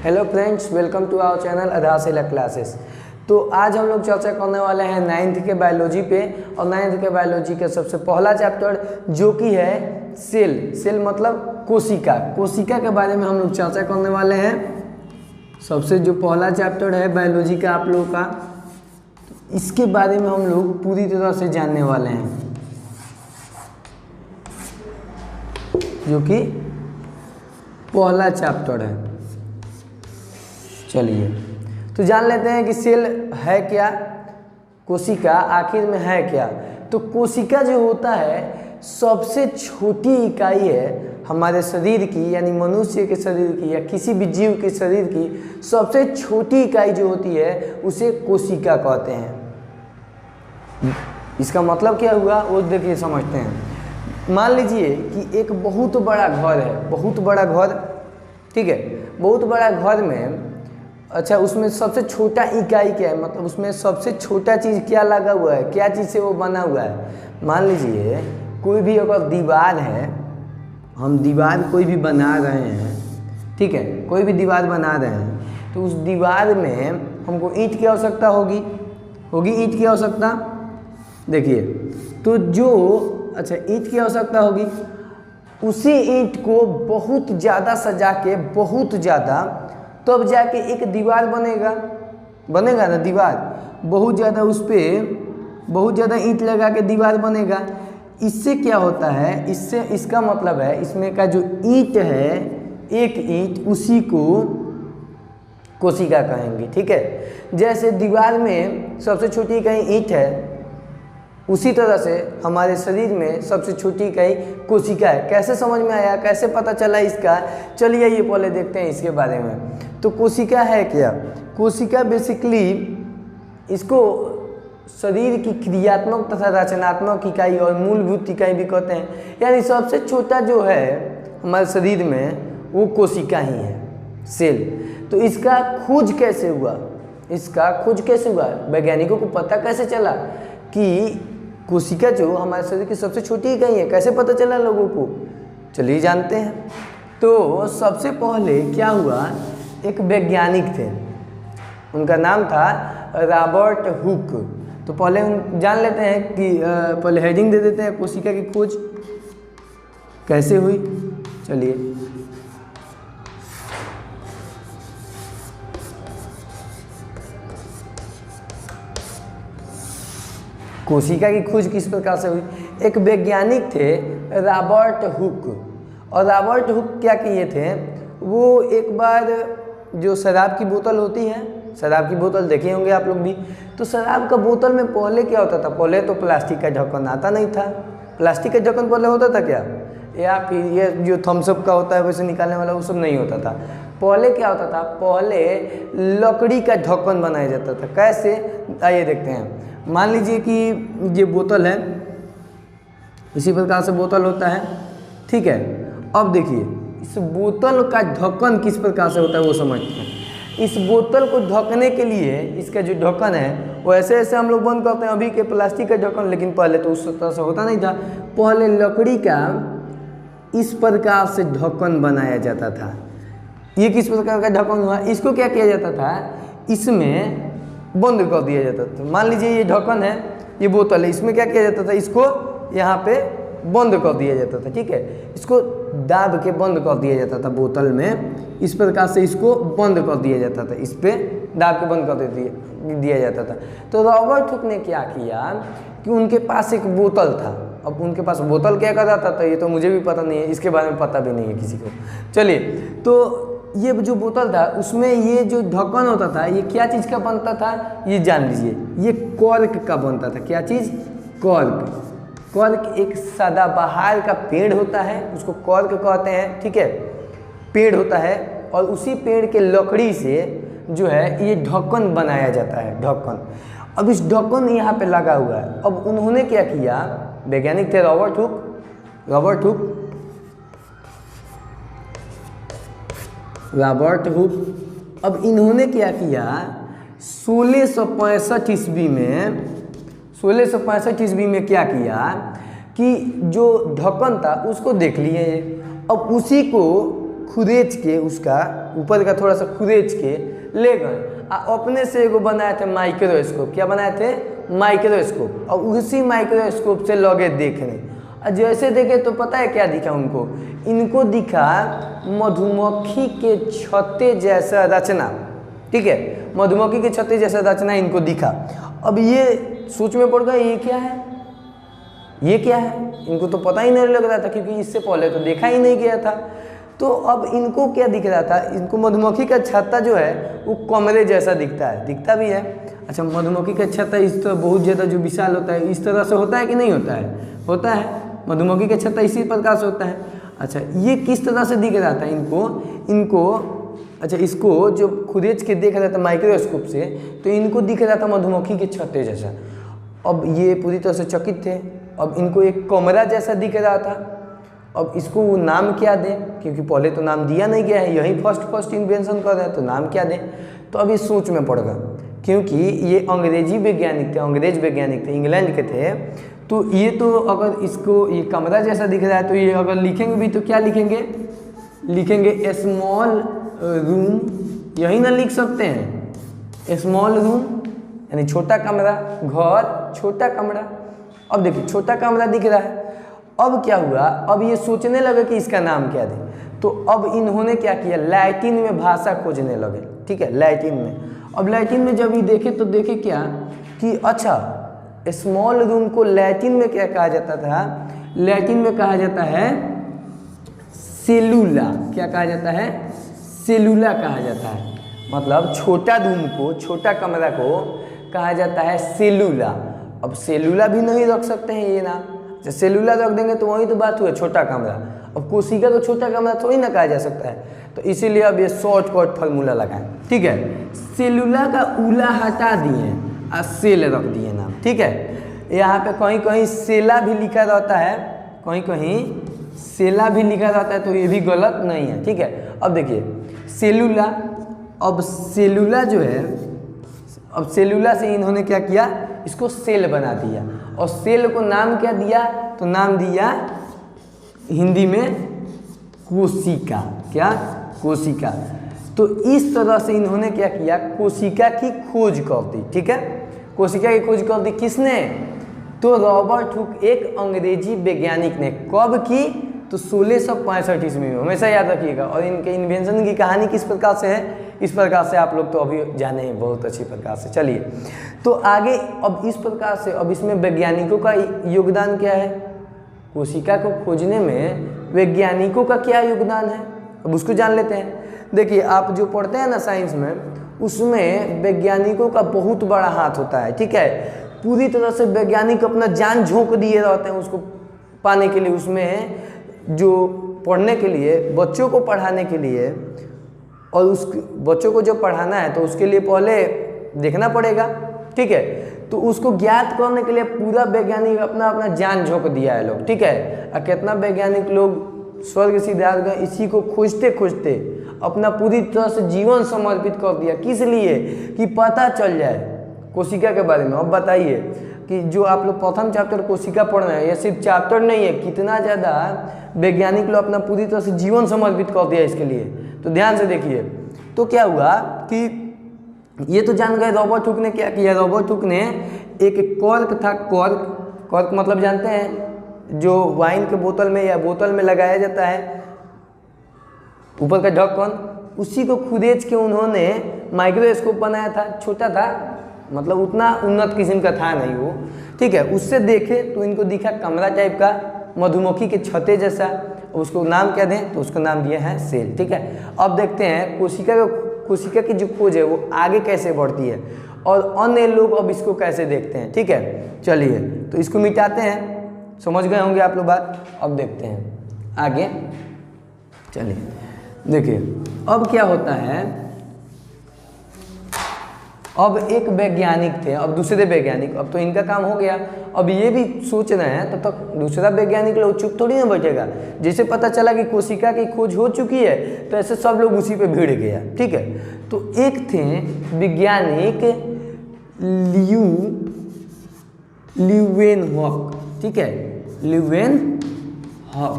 Hello friends, welcome to our channel Aadharshila classes. तो आज हम लोग चर्चा करने वाले हैं 9th के बायोलॉजी पे। और 9th के बायोलॉजी का सबसे पहला चैप्टर जो कि है सेल मतलब कोशिका। कोशिका के बारे में हम लोग चर्चा करने वाले हैं। सबसे जो पहला चैप्टर है बायोलॉजी का आप लोगों का, इसके बारे में हम लोग पूरी तरह से जानने वाले हैं, जो कि पहला चैप्टर है। चलिए तो जान लेते हैं कि सेल है क्या, कोशिका आखिर में है क्या। तो कोशिका जो होता है सबसे छोटी इकाई है हमारे शरीर की, यानी मनुष्य के शरीर की या किसी भी जीव के शरीर की सबसे छोटी इकाई जो होती है उसे कोशिका कहते हैं। इसका मतलब क्या हुआ वो देखिए समझते हैं। मान लीजिए कि एक बहुत बड़ा घर है, बहुत बड़ा घर, ठीक है। बहुत बड़ा घर में अच्छा उसमें सबसे छोटा इकाई क्या है, मतलब उसमें सबसे छोटा चीज़ क्या लगा हुआ है, क्या चीज़ से वो बना हुआ है। मान लीजिए कोई भी अगर दीवार है, हम दीवार कोई भी बना रहे हैं, ठीक है, कोई भी दीवार बना रहे हैं, तो उस दीवार में हमको ईंट की आवश्यकता होगी ईंट की आवश्यकता। देखिए तो जो अच्छा ईंट की आवश्यकता होगी, उसी ईंट को बहुत ज़्यादा सजा के, बहुत ज़्यादा, तब जाके एक दीवार बनेगा ना। दीवार बहुत ज़्यादा, उस पर बहुत ज़्यादा ईंट लगा के दीवार बनेगा। इससे क्या होता है, इससे इसका मतलब है इसमें का जो ईंट है, एक ईंट, उसी को कोशिका कहेंगे, ठीक है। जैसे दीवार में सबसे छोटी इकाई ईंट है, उसी तरह से हमारे शरीर में सबसे छोटी इकाई कोशिका है। कैसे समझ में आया, कैसे पता चला इसका, चलिए ये पहले देखते हैं इसके बारे में। तो कोशिका है क्या, कोशिका बेसिकली इसको शरीर की क्रियात्मक तथा रचनात्मक इकाई और मूलभूत इकाई भी कहते हैं। यानी सबसे छोटा जो है हमारे शरीर में वो कोशिका ही है, सेल। तो इसका खोज कैसे हुआ, वैज्ञानिकों को पता कैसे चला कि कोशिका जो हमारे शरीर की सबसे छोटी इकाई है, कैसे पता चला लोगों को, चलिए जानते हैं। तो सबसे पहले क्या हुआ, एक वैज्ञानिक थे, उनका नाम था रॉबर्ट हुक। तो पहले हम जान लेते हैं कि पहले हेडिंग दे देते हैं, कोशिका की खोज कैसे हुई। चलिए कोशिका की खोज किस प्रकार से हुई। एक वैज्ञानिक थे रॉबर्ट हुक, और रॉबर्ट हुक क्या किए थे, वो एक बार जो शराब की बोतल होती है, शराब की बोतल देखे होंगे आप लोग भी, तो शराब का बोतल में पहले क्या होता था, पहले तो प्लास्टिक का ढक्कन आता नहीं था। प्लास्टिक का ढक्कन पहले होता था क्या, या फिर ये जो थम्सअप का होता है वैसे निकालने वाला, वो सब नहीं होता था। पहले क्या होता था, पहले लकड़ी का ढक्कन बनाया जाता था। कैसे, आइए देखते हैं। मान लीजिए कि ये बोतल है, इसी प्रकार से बोतल होता है, ठीक है। अब देखिए इस बोतल का ढक्कन किस प्रकार से होता है वो समझते हैं। इस बोतल को ढकने के लिए इसका जो ढक्कन है वो ऐसे ऐसे हम लोग बंद करते हैं, अभी के प्लास्टिक का ढक्कन, लेकिन पहले तो उस तरह से होता नहीं था। पहले लकड़ी का इस प्रकार से ढक्कन बनाया जाता था। ये किस प्रकार का ढक्कन हुआ, इसको क्या किया जाता था, इसमें बंद कर दिया जाता था। मान लीजिए ये ढक्कन है, ये बोतल है, इसमें क्या किया जाता था, इसको यहाँ पे बंद कर दिया जाता था, ठीक है। इसको दाब के बंद कर दिया जाता था बोतल में, इस प्रकार से इसको बंद कर दिया जाता था, इस पर दाब के बंद कर दिया जाता था। तो रॉबर्ट हुक ने क्या किया कि उनके पास एक बोतल था। अब उनके पास बोतल क्या कर रहा था, ये तो मुझे भी पता नहीं है, इसके बारे में पता भी नहीं है किसी को। चलिए तो ये जो बोतल था उसमें ये जो ढक्कन होता था, ये क्या चीज़ का बनता था ये जान लीजिए, ये कॉर्क का बनता था। क्या चीज़, कॉर्क। कॉर्क एक सदाबहार का पेड़ होता है, उसको कॉर्क कहते हैं, ठीक है। पेड़ होता है और उसी पेड़ के लकड़ी से जो है ये ढक्कन बनाया जाता है, ढक्कन। अब इस ढक्कन यहाँ पे लगा हुआ है। अब उन्होंने क्या किया, वैज्ञानिक थे रॉबर्ट हुक। अब इन्होंने क्या किया, 1665 ईस्वी में क्या किया कि जो ढक्कन था उसको देख लिए। अब उसी को खुदेच के उसका ऊपर का थोड़ा सा खुदेच के ले गए अपने से एगो बनाए थे माइक्रोस्कोप। क्या बनाए थे? माइक्रोस्कोप। और उसी माइक्रोस्कोप से लगे देखने और जैसे देखे तो पता है क्या दिखा उनको? इनको दिखा मधुमक्खी के छत्ते जैसा रचना। ठीक है, मधुमक्खी के छत्ते जैसा रचना इनको दिखा। अब ये सोच में पड़ गया ये क्या है, ये क्या है? इनको तो पता ही नहीं लग रहा था क्योंकि इससे पहले तो देखा ही नहीं गया था। तो अब इनको क्या दिख रहा था? इनको मधुमक्खी का छत्ता जो है वो कमरे जैसा दिखता है, दिखता भी है। अच्छा, मधुमक्खी का छत्ता इस तरह बहुत ज़्यादा जो विशाल होता है इस तरह से होता है कि नहीं होता है? होता है। मधुमक्खी का छत्ता इसी प्रकार से होता है। अच्छा, ये किस तरह से दिख रहा था इनको? अच्छा, इसको जो खुदेच के देख रहा था माइक्रोस्कोप से तो इनको दिख रहा था मधुमक्खी के छत्ते जैसा। अब ये पूरी तरह से चकित थे। अब इनको एक कमरा जैसा दिख रहा था। अब इसको वो नाम क्या दें? क्योंकि पहले तो नाम दिया नहीं गया है, यही फर्स्ट इन्वेंशन कर रहा है तो नाम क्या दें? तो अब इस सोच में पड़ गया क्योंकि ये अंग्रेजी वैज्ञानिक थे, अंग्रेज वैज्ञानिक थे, इंग्लैंड के थे। तो ये तो अगर इसको ये कमरा जैसा दिख रहा है तो ये अगर लिखेंगे भी तो क्या लिखेंगे? लिखेंगे स्मॉल रूम, यही ना लिख सकते हैं? स्मॉल रूम यानी छोटा कमरा, घर छोटा कमरा। अब देखिए छोटा कमरा दिख रहा है। अब क्या हुआ? अब ये सोचने लगे कि इसका नाम क्या दें। तो अब इन्होंने क्या किया? लैटिन में भाषा खोजने लगे। ठीक है, लैटिन में। अब लैटिन में जब ये देखे तो देखे क्या कि अच्छा स्मॉल रूम को लैटिन में क्या कहा जाता था? लैटिन में कहा जाता है सेलुला। क्या कहा जाता है? सेलुला कहा जाता है। मतलब छोटा रूम को, छोटा कमरा को कहा जाता है सेलुला। अब सेलुला भी नहीं रख सकते हैं ये नाम, जब सेलुला रख देंगे तो वही तो बात हुआ छोटा कमरा। अब कोशिका को छोटा कमरा थोड़ी ना कहा जा सकता है, तो इसीलिए अब ये शॉर्टकट फार्मूला लगाएं। ठीक है, सेलुला का उला हटा दिए और सेल रख दिए नाम। ठीक है, यहाँ पे कहीं कहीं सेला भी लिखा रहता है, कहीं कहीं सेला भी लिखा रहता है, तो ये भी गलत नहीं है। ठीक है, अब देखिए सेलुला। अब सेलुला जो है, अब सेलुला से इन्होंने क्या किया? इसको सेल बना दिया। और सेल को नाम क्या दिया? तो नाम दिया हिंदी में कोशिका। क्या? कोशिका। तो इस तरह से इन्होंने क्या किया? कोशिका की खोज कर दी। ठीक है, कोशिका की खोज कर दी किसने? तो रॉबर्ट हुक, एक अंग्रेजी वैज्ञानिक ने। कब की? तो 1665 ईस्वी में, हमेशा याद रखिएगा। और इनके इन्वेंशन की कहानी किस प्रकार से है? इस प्रकार से आप लोग तो अभी जाने हैं बहुत अच्छी प्रकार से। चलिए तो आगे अब इस प्रकार से, अब इसमें वैज्ञानिकों का योगदान क्या है? कोशिका को खोजने में वैज्ञानिकों का क्या योगदान है, अब उसको जान लेते हैं। देखिए आप जो पढ़ते हैं ना साइंस में, उसमें वैज्ञानिकों का बहुत बड़ा हाथ होता है। ठीक है, पूरी तरह से वैज्ञानिक अपना जान झोंक दिए रहते हैं उसको पाने के लिए, उसमें जो पढ़ने के लिए, बच्चों को पढ़ाने के लिए। और उस बच्चों को जब पढ़ाना है तो उसके लिए पहले देखना पड़ेगा। ठीक है, तो उसको ज्ञात करने के लिए पूरा वैज्ञानिक अपना अपना जान झोंक दिया है लोग। ठीक है, और कितना वैज्ञानिक लोग स्वर्ग सिद्धार्थ गए इसी को खोजते खोजते अपना पूरी तरह से जीवन समर्पित कर दिया। किस लिए? कि पता चल जाए कोशिका के बारे में। अब बताइए कि जो आप लोग प्रथम चैप्टर कोशिका पढ़ रहे हैं, ये सिर्फ चैप्टर नहीं है, कितना ज़्यादा वैज्ञानिक लोग अपना पूरी तरह से जीवन समर्पित कर दिया इसके लिए। तो ध्यान से देखिए, तो क्या हुआ कि ये तो जान गए रॉबर्ट हुक ने क्या किया। रॉबर्ट हुक ने एक कॉर्क था, कॉर्क मतलब जानते हैं जो वाइन के बोतल में या बोतल में लगाया जाता है, ऊपर का ढक्कन, उसी को खुदेच के उन्होंने माइक्रोस्कोप बनाया था। छोटा था, मतलब उतना उन्नत किस्म का था नहीं वो। ठीक है, उससे देखे तो इनको दिखा कमरा टाइप का, मधुमक्खी के छत्ते जैसा। उसको नाम क्या दें? तो उसको नाम दिया है सेल। ठीक है, अब देखते हैं कोशिका की जो खोज है वो आगे कैसे बढ़ती है और अन्य लोग अब इसको कैसे देखते हैं। ठीक है, चलिए तो इसको मिटाते हैं। समझ गए होंगे आप लोग बात। अब देखते हैं आगे। चलिए देखिए अब क्या होता है। अब एक वैज्ञानिक थे, अब दूसरे वैज्ञानिक, अब तो इनका काम हो गया। अब ये भी सोच रहे हैं, तब तक दूसरा वैज्ञानिक लोग चुप थोड़ी ना बैठेगा। जैसे पता चला कि कोशिका की खोज हो चुकी है तो ऐसे सब लोग उसी पे भीड़ गया। ठीक है, तो एक थे वैज्ञानिक ल्यूवेनहॉक। ठीक है, ल्यूवेनहॉक।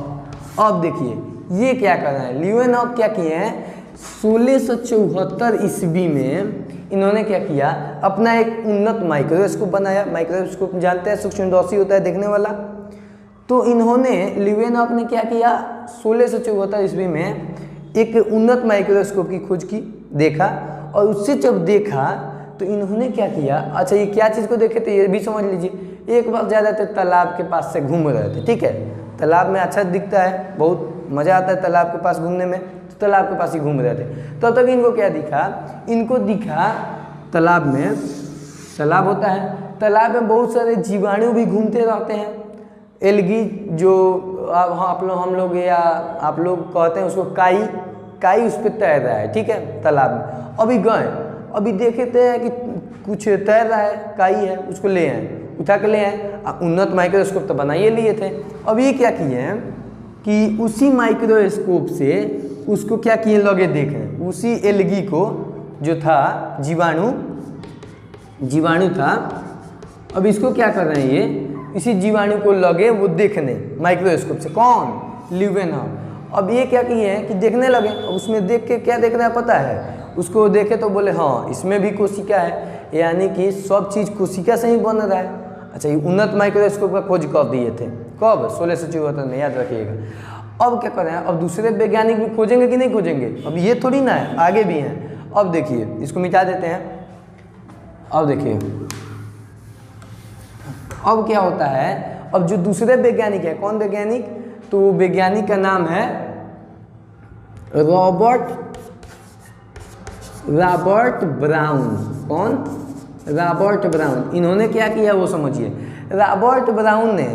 अब देखिए ये क्या कर रहे हैं, लियोनॉव क्या किए हैं, 1674 ईस्वी में इन्होंने क्या किया, अपना एक उन्नत माइक्रोस्कोप बनाया। माइक्रोस्कोप जानते हैं सूक्ष्मदर्शी होता है देखने वाला। तो इन्होंने लियोनॉव ने क्या किया, 1674 ईस्वी में एक उन्नत माइक्रोस्कोप की खोज की, देखा, और उससे जब देखा तो इन्होंने क्या किया, अच्छा ये क्या चीज़ को देखे थे ये भी समझ लीजिए। एक बार ज़्यादातर तालाब के पास से घूम रहे थे, ठीक है, तालाब में अच्छा दिखता है, बहुत मज़ा आता है तालाब के पास घूमने में, तो तालाब के पास ही घूम रहे थे। तब तक इनको क्या दिखा, इनको दिखा तालाब में, तालाब होता है, तालाब में बहुत सारे जीवाणु भी घूमते रहते हैं, एल्गी जो हम लोग या आप लोग कहते हैं उसको काई उस पर तैर रहा है, ठीक है, तालाब में। अभी गए, अभी देखे थे कि कुछ तैर रहा है, काई है, उसको ले आए, उठा के ले आए। उन्नत माइक्रोस्कोप तो बनाइए लिए थे। अब ये क्या किए हैं कि उसी माइक्रोस्कोप से उसको क्या किए, लगे देख रहे हैं, उसी एल्गी को जो था जीवाणु था, अब इसको क्या कर रहे हैं, ये इसी जीवाणु को लगे वो देखने माइक्रोस्कोप से, कौन, लियोनॉव। अब ये क्या किए हैं कि देखने लगे, उसमें देख के क्या देख रहा है पता है, उसको देखे तो बोले हाँ इसमें भी कोशिका है, यानी कि सब चीज़ कोशिका से ही बन रहा है। अच्छा, ये उन्नत माइक्रोस्कोप का खोज कब दिए थे, कब, 1674 में, याद रखिएगा। अब क्या कर रहे हैं, अब दूसरे वैज्ञानिक भी खोजेंगे कि नहीं खोजेंगे, अब ये थोड़ी ना है, आगे भी हैं। अब देखिए, इसको मिटा देते हैं। अब देखिए अब क्या होता है, अब जो दूसरे वैज्ञानिक है, कौन वैज्ञानिक, तो वैज्ञानिक का नाम है रॉबर्ट ब्राउन। कौन, रॉबर्ट ब्राउन। इन्होंने क्या किया वो समझिए। रॉबर्ट ब्राउन ने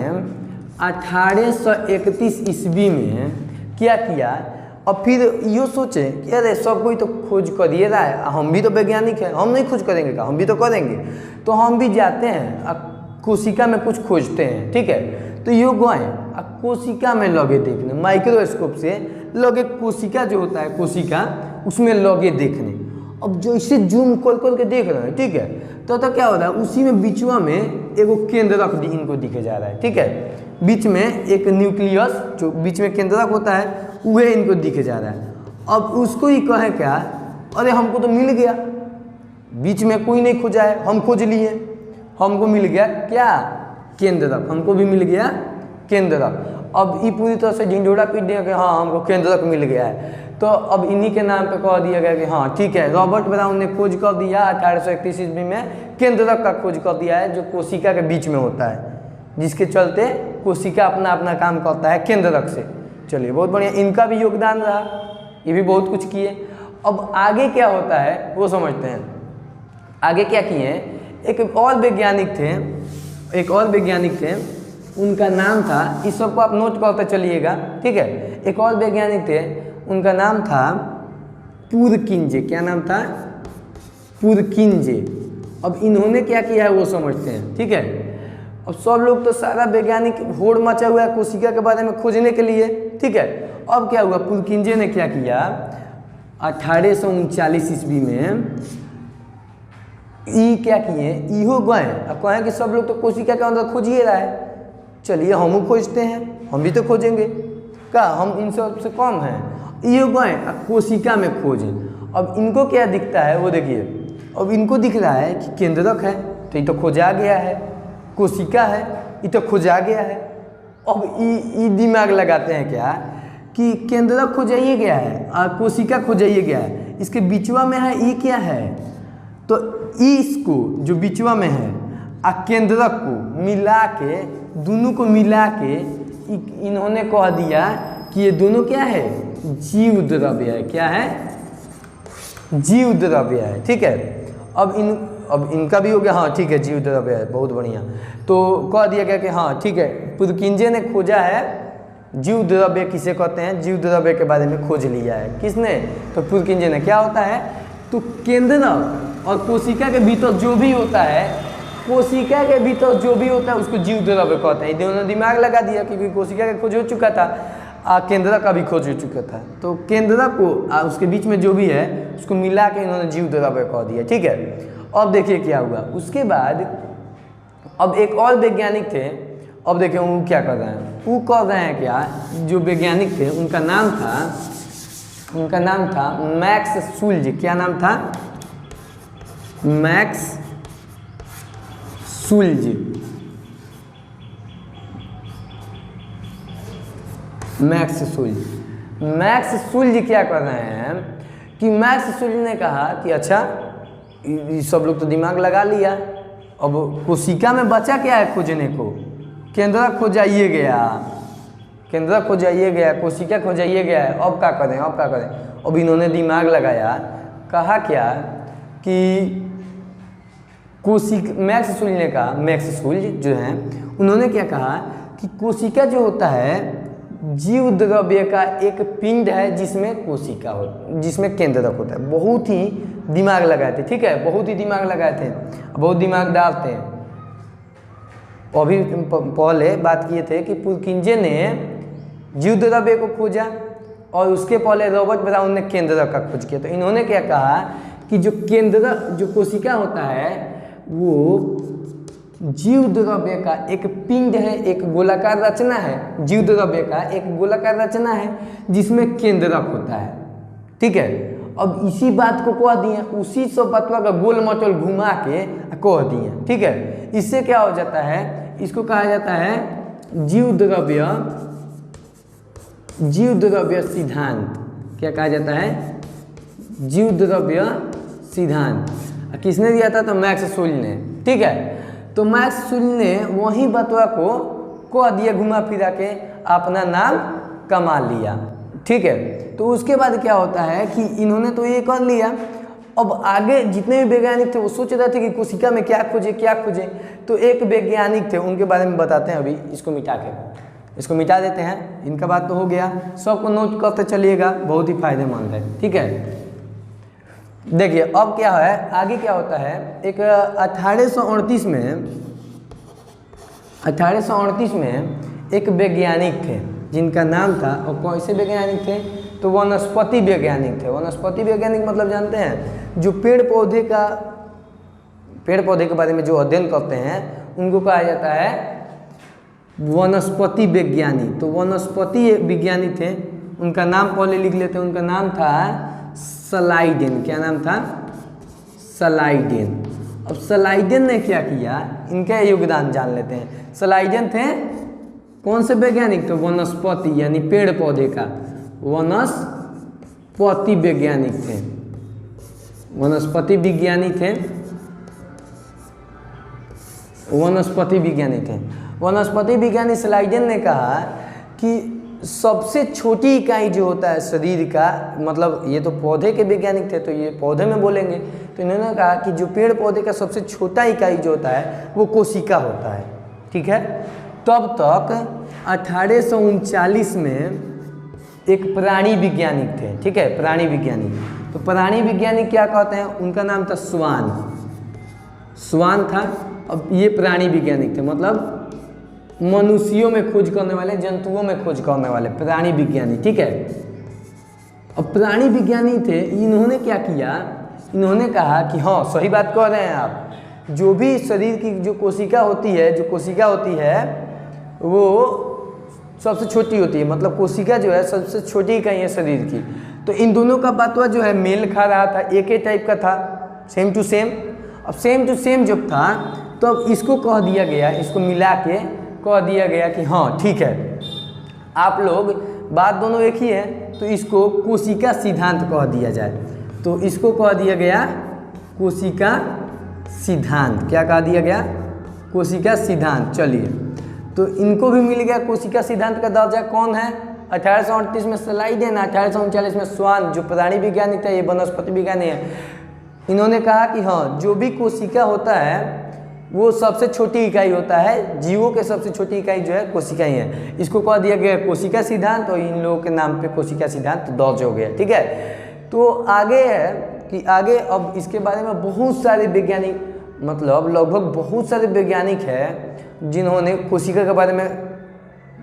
1831 ईस्वी में क्या किया, और फिर ये सोचे कि अरे सब कोई तो खोज करिए रहा है, हम भी तो वैज्ञानिक हैं, हम नहीं खोज करेंगे क्या, हम भी तो करेंगे। तो हम भी जाते हैं कोशिका में कुछ खोजते हैं, ठीक है। तो ये गए कोशिका में लगे देखने, माइक्रोस्कोप से लगे कोशिका जो होता है, कोशिका उसमें लगे देखने। अब जो इसे जूम खोल के देख रहे हैं, ठीक है, तो क्या हो रहा है, उसी में बीचवा में एगो केंद्रक इनको दिखे जा रहा है, ठीक है, बीच में एक न्यूक्लियस जो बीच में केंद्रक होता है वह इनको दिखे जा रहा है। अब उसको ही कहे क्या, अरे हमको तो मिल गया, बीच में कोई नहीं खोजा है, हम खोज लिए, हमको मिल गया क्या, केंद्रक, हमको भी मिल गया केंद्रक। अब ये पूरी तरह से ढिंढोरा पीट दिया कि हाँ हमको केंद्रक मिल गया है। तो अब इन्हीं के नाम पे कह दिया गया कि हाँ ठीक है, रॉबर्ट ब्राउन ने खोज कर दिया 1831 ईस्वी में, केंद्रक का खोज कर दिया है जो कोशिका के बीच में होता है, जिसके चलते कोशिका अपना अपना काम करता है केंद्रक से। चलिए बहुत बढ़िया, इनका भी योगदान रहा, ये भी बहुत कुछ किए। अब आगे क्या होता है वो समझते हैं। आगे क्या किए, एक और वैज्ञानिक थे, उनका नाम था, इस सबको आप नोट करते चलिएगा, ठीक है। एक और वैज्ञानिक थे, उनका नाम था पुरकिंजे। क्या नाम था, पुरकिंजे। अब इन्होंने क्या किया है वो समझते हैं, ठीक है। अब सब लोग तो सारा वैज्ञानिक होड़ मचा हुआ है कोशिका के बारे में खोजने के लिए, ठीक है। अब क्या हुआ, पुरकिंजे ने क्या किया, 1839 ईस्वी में क्या किए, इहो गए अब कहें कि सब लोग तो कोशिका के अंदर खोजिए रहा है, चलिए हम खोजते हैं, हम भी तो खोजेंगे, क्या हम इन सब से कम हैं। ये गए कोशिका में खोजें। अब इनको क्या दिखता है वो देखिए, अब इनको दिख रहा है कि केंद्रक है, तो ये तो खोजा गया है, कोशिका है, ये तो खोजा गया है। अब ये दिमाग लगाते हैं क्या कि केंद्रक खोजाइए गया है, कोशिका खोजाइए गया है, इसके बीचवा में है ये क्या है, तो इसको जो बीचवा में है केंद्रक को मिला के, दोनों को मिला के इन्होंने कह दिया कि ये दोनों क्या है, जीव द्रव्य है। क्या है, जीव द्रव्य है, ठीक है। अब इनका भी हो गया, हाँ ठीक है जीव द्रव्य है, बहुत बढ़िया। तो कह दिया गया कि हाँ ठीक है, पुरकिंजे ने खोजा है जीव द्रव्य किसे कहते हैं, जीव द्रव्य के बारे में खोज लिया है। किसने, तो पुरकिंजे ने। क्या होता है, तो केंद्रक और कोशिका के भीतर जो भी होता है, कोशिका के भीतर जो भी होता है उसको जीव द्रव्य कहते हैं। इन्होंने दिमाग लगा दिया क्योंकि कोशिका का खोज हो चुका था, केंद्रक का भी खोज हो चुका था, तो केंद्रक को उसके बीच में जो भी है उसको मिला के इन्होंने जीव द्रव्य कह दिया, ठीक है। अब देखिए क्या हुआ उसके बाद। अब एक और वैज्ञानिक थे, अब देखिए वो क्या कर रहे हैं, वो कर रहे हैं क्या, जो वैज्ञानिक थे उनका नाम था मैक्स शुल्ज। क्या नाम था? Max Schulze. मैक्स शुल्ज क्या कर रहे हैं कि मैक्स शुल्ज ने कहा कि अच्छा ये सब लोग तो दिमाग लगा लिया, अब कोशिका में बचा क्या है खोजने को? केंद्रक खोजाइए गया, कोशिका खोजाइए गया है। अब क्या करें? अब इन्होंने दिमाग लगाया, कहा क्या कि मैक्स शुल्ज जो है उन्होंने क्या कहा कि कोशिका जो होता है जीव द्रव्य का एक पिंड है जिसमें केंद्रक होता है। बहुत ही दिमाग लगाए थे, ठीक है, बहुत ही दिमाग लगाए थे, बहुत दिमाग डालते हैं। अभी पहले बात किए थे कि पुरकिंजे ने जीव द्रव्य को खोजा और उसके पहले रॉबर्ट ब्राउन ने केंद्रक का खोज किया। तो इन्होंने क्या कहा कि जो कोशिका होता है वो जीव द्रव्य का एक पिंड है, एक गोलाकार रचना है, जीव द्रव्य का एक गोलाकार रचना है जिसमें केंद्रक होता है, ठीक है। अब इसी बात को कह दिए, उसी सब बातवा का गोल मटोल घुमा के कह दिए, ठीक है। इससे क्या हो जाता है, इसको कहा जाता है जीव द्रव्य सिद्धांत। क्या कहा जाता है? जीव द्रव्य सिद्धांत। किसने दिया था? तो मैक्स शुल्ज ने, ठीक है। तो मैक्स शुल्ज ने वही बतवा को कह दिया, घुमा फिरा के अपना नाम कमा लिया, ठीक है। तो उसके बाद क्या होता है कि इन्होंने तो ये कर लिया, अब आगे जितने भी वैज्ञानिक थे वो सोच रहे थे कि कोशिका में क्या खोजे। तो एक वैज्ञानिक थे, उनके बारे में बताते हैं। अभी इसको मिटा देते हैं, इनका बात तो हो गया, सबको नोट करते चलिएगा, बहुत ही फायदेमंद है, ठीक है। देखिए अब क्या है, आगे क्या होता है। एक 1838 में एक वैज्ञानिक थे जिनका नाम था, और कैसे वैज्ञानिक थे? तो वनस्पति वैज्ञानिक थे। वनस्पति वैज्ञानिक मतलब जानते हैं, जो पेड़ पौधे के बारे में जो अध्ययन करते हैं उनको कहा जाता है वनस्पति वैज्ञानिक। तो वनस्पति विज्ञानी थे, उनका नाम पहले लिख लेते हैं। उनका नाम था सलाइडेन। क्या नाम था? सलाइडेन। अब सलाइडेन ने क्या किया, इनका योगदान जान लेते हैं। सलाइडेन थे कौन से वैज्ञानिक? तो वनस्पति यानी पेड़ पौधे का वनस्पति वैज्ञानिक थे, वनस्पति विज्ञानी सलाइडेन ने कहा कि सबसे छोटी इकाई जो होता है शरीर का, मतलब ये तो पौधे के वैज्ञानिक थे तो ये पौधे में बोलेंगे, तो इन्होंने कहा कि जो पेड़ पौधे का सबसे छोटा इकाई जो होता है वो कोशिका होता है, ठीक है। तब तक 1839 में एक प्राणी वैज्ञानिक थे, ठीक है, प्राणी वैज्ञानिक। तो प्राणी वैज्ञानिक क्या कहते हैं? उनका नाम था स्वान था। अब ये प्राणी वैज्ञानिक थे, मतलब मनुष्यों में खोज करने वाले, जंतुओं में खोज करने वाले प्राणी विज्ञानी, ठीक है। अब प्राणी विज्ञानी थे, इन्होंने क्या किया, इन्होंने कहा कि हाँ सही बात कह रहे हैं आप, जो भी शरीर की जो कोशिका होती है वो सबसे छोटी होती है, मतलब कोशिका जो है सबसे छोटी इकाई है शरीर की। तो इन दोनों का बातवा जो है मेल खा रहा था, एक ही टाइप का था, सेम टू सेम। अब सेम टू सेम जब था तो अब इसको कह दिया गया, इसको मिला के कह दिया गया कि हाँ ठीक है, आप लोग बात दोनों एक ही है, तो इसको कोशिका सिद्धांत कह दिया जाए। तो इसको कह दिया गया कोशिका सिद्धांत। क्या कह दिया गया? कोशिका सिद्धांत। चलिए, तो इनको भी मिल गया कोशिका सिद्धांत का दर्जा। कौन है? 1838 में सलाइडेन, 1839 में स्वान, जो प्राणी वैज्ञानिक था, ये वनस्पति विज्ञानी है। इन्होंने कहा कि हाँ, जो भी कोशिका होता है वो सबसे छोटी इकाई होता है, जीवों के सबसे छोटी इकाई जो है कोशिका ही है। इसको कह दिया गया कोशिका सिद्धांत, और इन लोगों के नाम पे कोशिका सिद्धांत दर्ज हो गया, ठीक है। तो आगे है कि आगे अब इसके बारे में बहुत सारे वैज्ञानिक, मतलब लगभग बहुत सारे वैज्ञानिक हैं जिन्होंने कोशिका के बारे में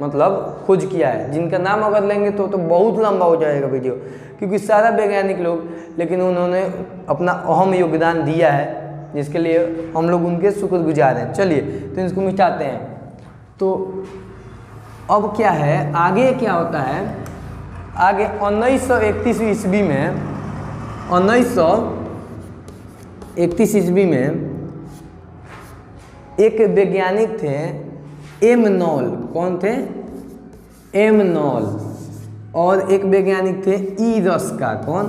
मतलब खोज किया है, जिनका नाम अगर लेंगे तो बहुत लंबा हो जाएगा वीडियो, क्योंकि सारा वैज्ञानिक लोग, लेकिन उन्होंने अपना अहम योगदान दिया है, जिसके लिए हम लोग उनके शुक्रगुजार हैं। चलिए, तो इसको मिटाते हैं। तो अब क्या है, आगे क्या होता है, आगे 1931 ईस्वी में 1931 ईस्वी में एक वैज्ञानिक थे एम नॉल। कौन थे? M Knoll. और एक वैज्ञानिक थे ई रस्का। कौन?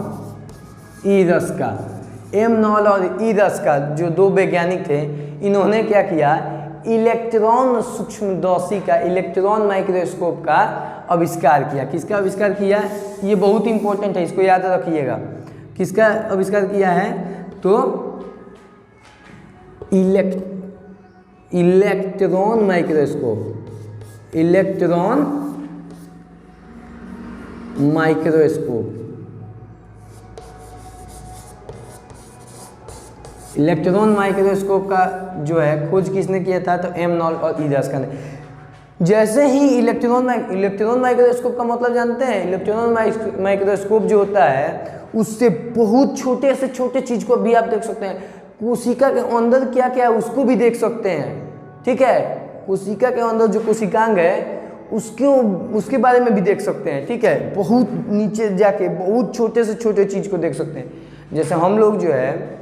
ई रस्का। एम नॉल और ई रस्का जो दो वैज्ञानिक थे, इन्होंने क्या किया, इलेक्ट्रॉन सूक्ष्मदर्शी का, इलेक्ट्रॉन माइक्रोस्कोप का आविष्कार किया। किसका आविष्कार किया? ये बहुत इंपॉर्टेंट है, इसको याद रखिएगा। किसका आविष्कार किया है? तो electron microscope. Electron microscope. Electron microscope का जो है खोज किसने किया था? तो एम नॉल और ई रस्का ने। जैसे ही इलेक्ट्रॉन माइक्रोस्कोप का मतलब जानते हैं? इलेक्ट्रॉन माइक्रोस्कोप जो होता है उससे बहुत छोटे से छोटे चीज को भी आप देख सकते हैं। कोशिका के अंदर क्या क्या है उसको भी देख सकते हैं। ठीक है, कोशिका के अंदर जो कोशिकांग है उसके बारे में भी देख सकते हैं। ठीक है, बहुत नीचे जाके बहुत छोटे से छोटे चीज को देख सकते हैं। जैसे हम लोग जो है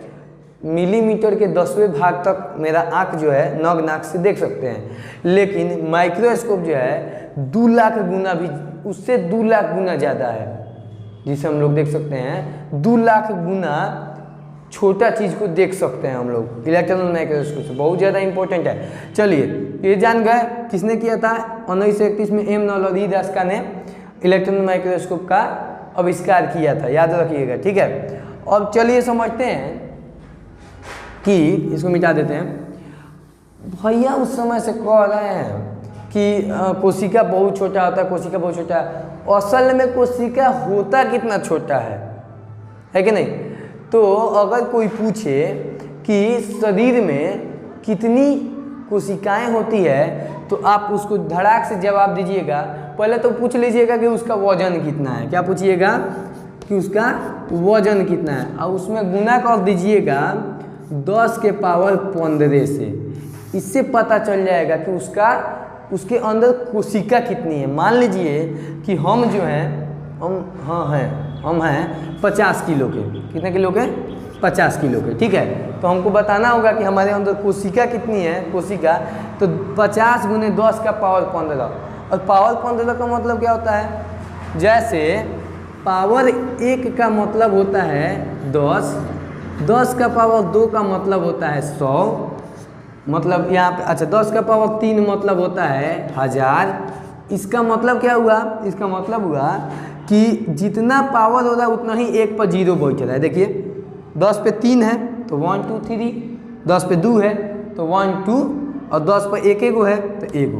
मिलीमीटर के 10वें भाग तक मेरा आँख जो है नग नाक से देख सकते हैं, लेकिन माइक्रोस्कोप जो है 2 लाख गुना भी, उससे 2 लाख गुना ज़्यादा है, जिसे हम लोग देख सकते हैं 2 लाख गुना छोटा चीज़ को देख सकते हैं हम लोग इलेक्ट्रॉन माइक्रोस्कोप से। बहुत ज़्यादा इंपॉर्टेंट है। चलिए, ये जान गए किसने किया था? 1931 में एम नॉल और ई रस्का ने इलेक्ट्रॉन माइक्रोस्कोप का आविष्कार किया था, याद रखिएगा। ठीक है, अब चलिए समझते हैं कि इसको मिटा देते हैं। भैया उस समय से कह रहे हैं कि कोशिका बहुत छोटा होता है, कोशिका बहुत छोटा है। असल में कोशिका होता कितना छोटा है कि नहीं? तो अगर कोई पूछे कि शरीर में कितनी कोशिकाएं होती है तो आप उसको धड़ाक से जवाब दीजिएगा। पहले तो पूछ लीजिएगा कि उसका वजन कितना है। क्या पूछिएगा? कि उसका वजन कितना है, और उसमें गुना कर दीजिएगा 10 के पावर 15 से। इससे पता चल जाएगा कि उसके अंदर कोशिका कितनी है। मान लीजिए कि हम जो हैं हम हैं 50 किलो के। कितने किलो के? 50 किलो के। ठीक है, तो हमको बताना होगा कि हमारे अंदर कोशिका कितनी है। कोशिका तो 50 गुने 10 का पावर 15, और पावर 15 का मतलब क्या होता है? जैसे पावर 1 का मतलब होता है 10 का पावर 2 का मतलब होता है 100, मतलब यहाँ पे अच्छा 10 का पावर 3 मतलब होता है 1000। इसका मतलब क्या हुआ? इसका मतलब हुआ कि जितना पावर हो रहा है उतना ही 1 पर 0 बैठ रहा है। देखिए 10 पे 3 है तो 1 2 3, 10 पे 2 है तो 1 2, और 10 पर 1 है तो 1।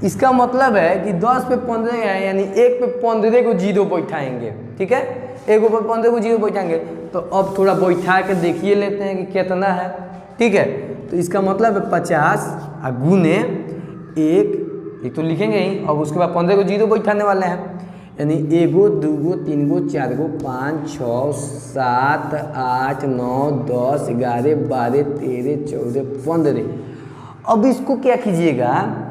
इसका मतलब है कि 10 पे 15 है, यानी 1 पे 15 को 0 बैठाएंगे। ठीक है, 1 पर 15 को 0 बैठाएंगे। तो अब थोड़ा बैठा के देखिए लेते हैं कि कितना है। ठीक है, तो इसका मतलब है 50 गुने 1 तो लिखेंगे ही, और उसके बाद 15 को 0 बैठाने वाले हैं, यानी 1 2 3 4 5 6 7 8 9 10 11 12 13 14 15। अब इसको क्या कीजिएगा?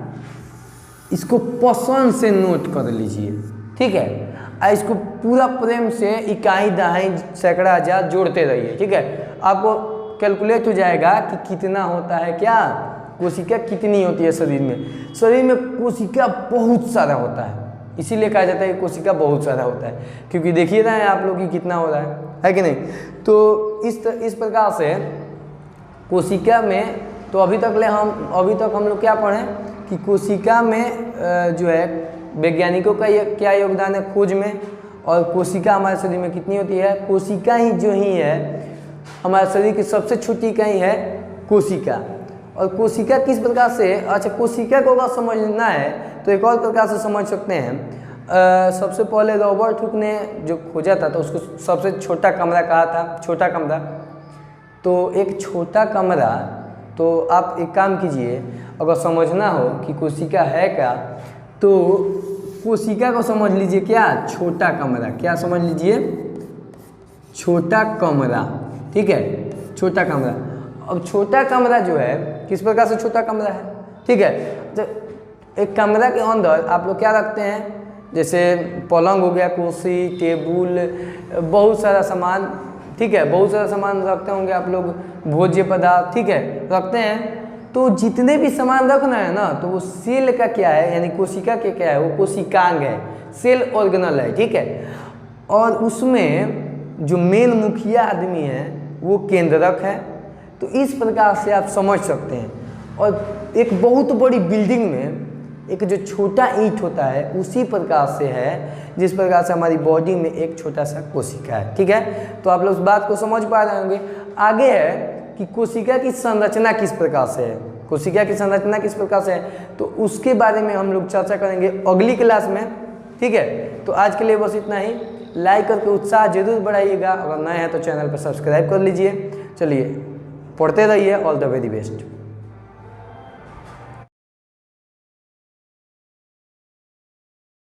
इसको पसंद से नोट कर लीजिए। ठीक है, इसको पूरा प्रेम से इकाई दहाई सैकड़ा हजार जोड़ते रहिए। ठीक है, आपको कैलकुलेट हो जाएगा कि कितना होता है। क्या कोशिका कितनी होती है शरीर में? शरीर में कोशिका बहुत सारा होता है, इसीलिए कहा जाता है कि कोशिका बहुत सारा होता है, क्योंकि देखिए ना आप लोग कि कितना हो रहा है कि नहीं? तो इस प्रकार से कोशिका में तो अभी तक हम लोग क्या पढ़े कि कोशिका में जो है वैज्ञानिकों का क्या योगदान है खोज में, और कोशिका हमारे शरीर में कितनी होती है? कोशिका ही जो ही है हमारे शरीर की सबसे छोटी इकाई है कोशिका। और कोशिका किस प्रकार से, अच्छा कोशिका को अगर समझना है तो एक और प्रकार से समझ सकते हैं। सबसे पहले रॉबर्ट हुक ने जो खोजा था तो उसको सबसे छोटा कमरा कहा था, छोटा कमरा। तो एक छोटा कमरा, तो आप एक काम कीजिए, अगर समझना हो कि कोशिका है क्या, तो कोशिका को समझ लीजिए क्या? छोटा कमरा। क्या समझ लीजिए? छोटा कमरा। ठीक है, छोटा कमरा। अब छोटा कमरा जो है किस प्रकार से छोटा कमरा है? ठीक है, तो एक कमरा के अंदर आप लोग क्या रखते हैं, जैसे पलंग हो गया, कुर्सी, टेबुल, बहुत सारा सामान, ठीक है, बहुत सारा सामान रखते होंगे आप लोग, भोज्य पदार्थ, ठीक है, रखते हैं। तो जितने भी सामान रखना है ना, तो वो सेल का क्या है, यानी कोशिका के क्या है, वो कोशिकांग है, सेल ऑर्गेनल है, ठीक है। और उसमें जो मेन मुखिया आदमी है वो केंद्रक है। तो इस प्रकार से आप समझ सकते हैं। और एक बहुत बड़ी बिल्डिंग में एक जो छोटा ईंट होता है उसी प्रकार से है जिस प्रकार से हमारी बॉडी में एक छोटा सा कोशिका है, ठीक है। तो आप लोग इस बात को समझ पा रहे होंगे। आगे है कि कोशिका की संरचना किस प्रकार से है, कोशिका की संरचना किस प्रकार से है, तो उसके बारे में हम लोग चर्चा करेंगे अगली क्लास में, ठीक है। तो आज के लिए बस इतना ही। लाइक करके उत्साह जरूर बढ़ाइएगा। अगर नए हैं तो चैनल पर सब्सक्राइब कर लीजिए। चलिए पढ़ते रहिए। All the very best.